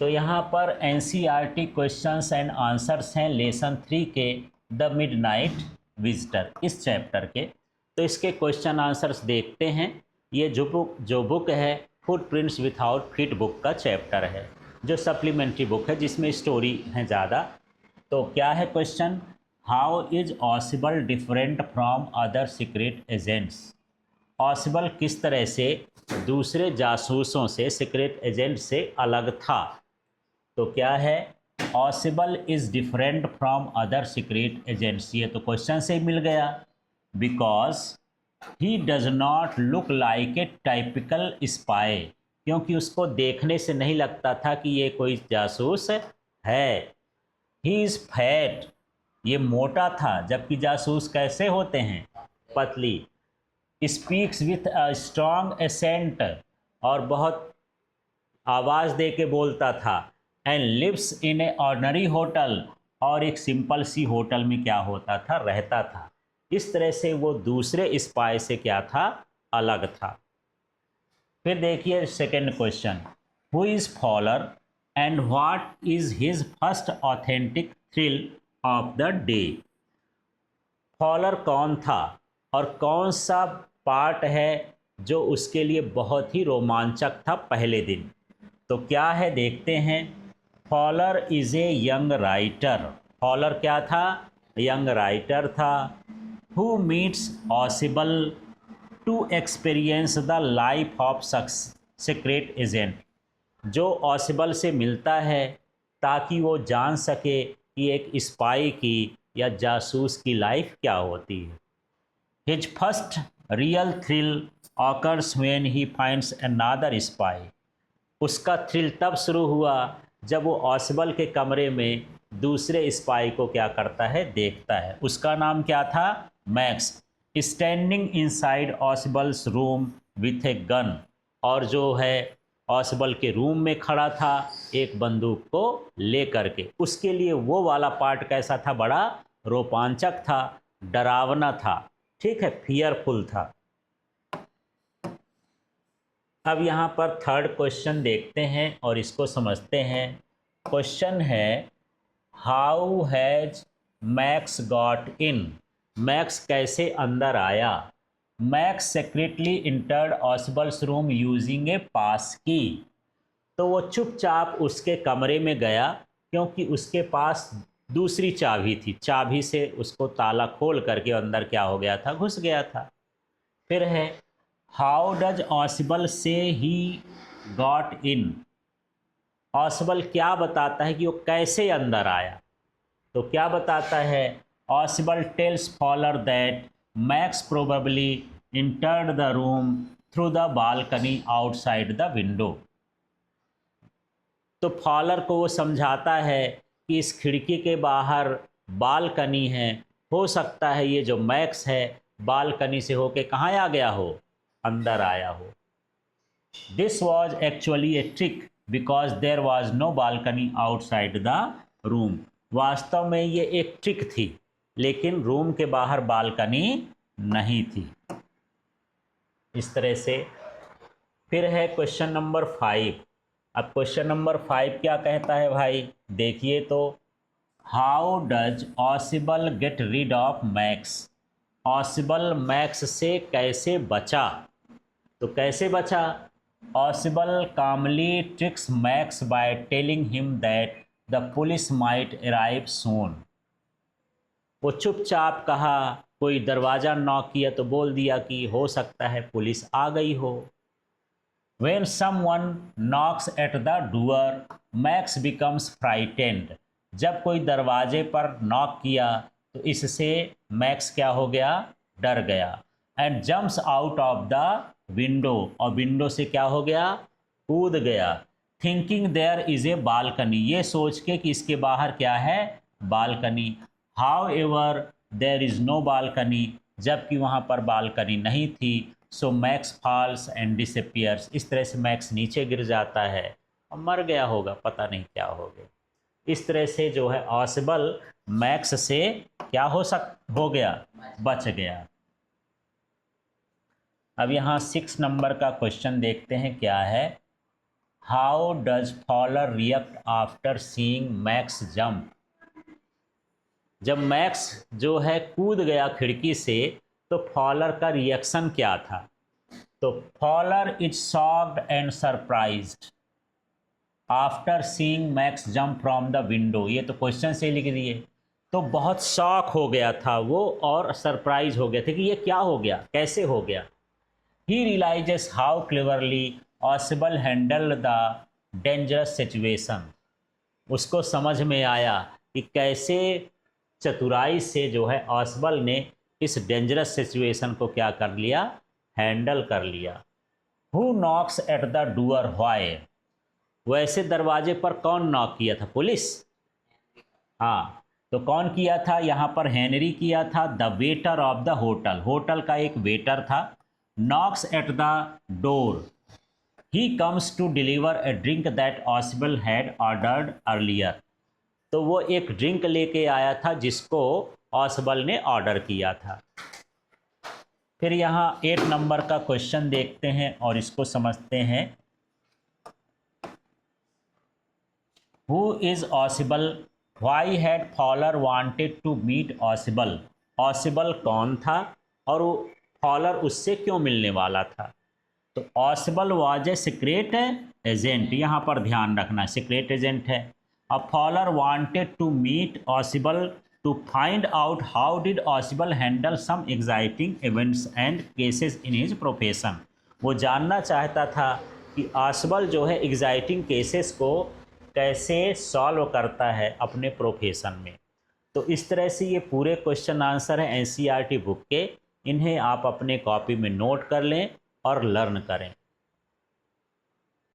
तो यहाँ पर एनसीईआरटी क्वेश्चंस एंड आंसर्स हैं लेसन 3 के द मिडनाइट विजिटर, इस चैप्टर के। तो इसके क्वेश्चन आंसर्स देखते हैं। ये जो बुक है फुटप्रिंट्स विथआउट फीट बुक का चैप्टर है, जो सप्लीमेंट्री बुक है जिसमें स्टोरी है ज़्यादा। तो क्या है question, how is ऑसिबल different from other secret agents. ऑसिबल किस तरह से दूसरे जासूसों से, सीक्रेट एजेंट से अलग था। तो क्या है, ऑसिबल is different from other secret agents, ये तो क्वेश्चन से ही मिल गया। Because he does not look like a typical spy, क्योंकि उसको देखने से नहीं लगता था कि ये कोई जासूस है। ही इज़ फैट, ये मोटा था, जबकि जासूस कैसे होते हैं, पतली। Speaks with a strong accent, और बहुत आवाज़ दे के बोलता था। And lives in a ordinary hotel, और एक सिंपल सी होटल में क्या होता था, रहता था। इस तरह से वो दूसरे स्पाई से क्या था, अलग था। फिर देखिए second question, who is Fowler and what is his first authentic thrill of the day. Fowler कौन था और कौन सा पार्ट है जो उसके लिए बहुत ही रोमांचक था पहले दिन। तो क्या है देखते हैं। Fowler is a young writer, Fowler क्या था, यंग राइटर था। Who meets Ausable to experience the life of secret agent, जो ऑसिबल से मिलता है ताकि वो जान सके कि एक स्पाई की या जासूस की लाइफ क्या होती है। His first real thrill occurs when he finds another spy, उसका थ्रिल तब शुरू हुआ जब वो ऑसिबल के कमरे में दूसरे स्पाई को क्या करता है, देखता है। उसका नाम क्या था, Max. Standing inside Ossible's room with a gun, और जो है ऑसिबल के रूम में खड़ा था एक बंदूक को ले करके। उसके लिए वो वाला पार्ट कैसा था, बड़ा रोमांचक था, डरावना था, ठीक है, फियरफुल था। अब यहाँ पर थर्ड क्वेश्चन देखते हैं और इसको समझते हैं। क्वेश्चन है, how has Max got in, Max कैसे अंदर आया। Max secretly entered Ossible's room using a pass key, तो वो चुपचाप उसके कमरे में गया क्योंकि उसके पास दूसरी चाबी थी, चाबी से उसको ताला खोल करके अंदर क्या हो गया था, घुस गया था। फिर है, हाउ डज ऑसिबल से ही गॉट इन, ऑसिबल क्या बताता है कि वो कैसे अंदर आया। तो क्या बताता है, Ausable tells Fowler that Max probably entered the room through the balcony outside the window. तो फॉलर को वो समझाता है कि इस खिड़की के बाहर बालकनी है, हो सकता है ये जो मैक्स है बालकनी से होके कहाँ आ गया हो, अंदर आया हो। This was actually a trick because there was no balcony outside the room, वास्तव में ये एक ट्रिक थी लेकिन रूम के बाहर बालकनी नहीं थी। इस तरह से। फिर है क्वेश्चन नंबर 5। अब क्वेश्चन नंबर 5 क्या कहता है भाई, देखिए तो, how does Ossible get rid of Max, Ossible Max से कैसे बचा। तो कैसे बचा, Ossible calmly tricks Max by telling him that the police might arrive soon, वो चुपचाप कहा, कोई दरवाज़ा नॉक किया तो बोल दिया कि हो सकता है पुलिस आ गई हो। When someone knocks at the door, Max becomes frightened. जब कोई दरवाजे पर नॉक किया तो इससे मैक्स क्या हो गया, डर गया। And jumps out of the window, और विंडो से क्या हो गया, कूद गया। Thinking there is a balcony, ये सोच के कि इसके बाहर क्या है, balcony. However there is no balcony, जबकि वहाँ पर बालकनी नहीं थी। So Max falls and disappears, इस तरह से मैक्स नीचे गिर जाता है और मर गया होगा, पता नहीं क्या हो गया। इस तरह से जो है ऑसिबल मैक्स से क्या हो गया, बच गया। अब यहाँ 6 नंबर का क्वेश्चन देखते हैं क्या है। How does Fowler react after seeing Max jump. जब मैक्स जो है कूद गया खिड़की से तो फॉलर का रिएक्शन क्या था। तो Fowler is shocked and surprised after seeing Max jump from the window. ये तो क्वेश्चन से लिख दिए। तो बहुत शॉक हो गया था वो और सरप्राइज हो गया था कि ये क्या हो गया, कैसे हो गया। He realises how cleverly Ossible handle the dangerous situation. उसको समझ में आया कि कैसे चतुराई से जो है ऑसिबल ने इस डेंजरस सिचुएशन को क्या कर लिया, हैंडल कर लिया। Who Knox at the door why. वैसे दरवाजे पर कौन नॉक किया था, पुलिस। हाँ, तो कौन किया था, यहाँ पर हेनरी किया था, the waiter of the hotel. Hotel का एक वेटर था। Knocks at the door, he comes to deliver a drink that Ausable had ordered earlier. तो वो एक ड्रिंक लेके आया था जिसको ऑसिबल ने ऑर्डर किया था। फिर यहाँ 8 नंबर का क्वेश्चन देखते हैं और इसको समझते हैं। Who is Ausable, why had Fowler wanted to meet Ausable. Ausable कौन था और वो फॉलर उससे क्यों मिलने वाला था। तो Ausable was a secret agent, यहाँ पर ध्यान रखना सीक्रेट एजेंट है। अब Fowler wanted to meet Ausable to find out how did Ausable handle some exciting events and cases in his profession. वो जानना चाहता था कि ऑसिबल जो है एग्जाइटिंग केसेस को कैसे सॉल्व करता है अपने प्रोफेशन में। तो इस तरह से ये पूरे क्वेश्चन आंसर हैं एनसीईआरटी बुक के। इन्हें आप अपने कॉपी में नोट कर लें और लर्न करें।